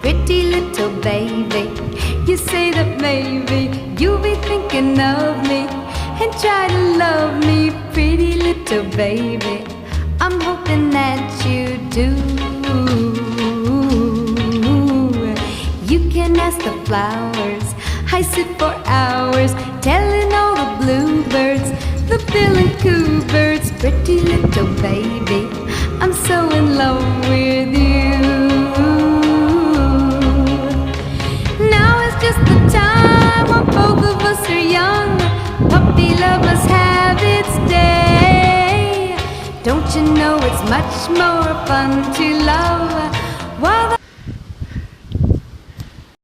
pretty little baby. You say that maybe you'll be thinking of me and try to love me, pretty little baby. I'm hoping that you do. You can ask the flowers, I sit for hours telling all the bluebirds, the bill and coo birds, pretty little baby, I'm so in love with you. Now is just the time when both of us are young, puppy love must have its day. Don't you know it's much more fun to love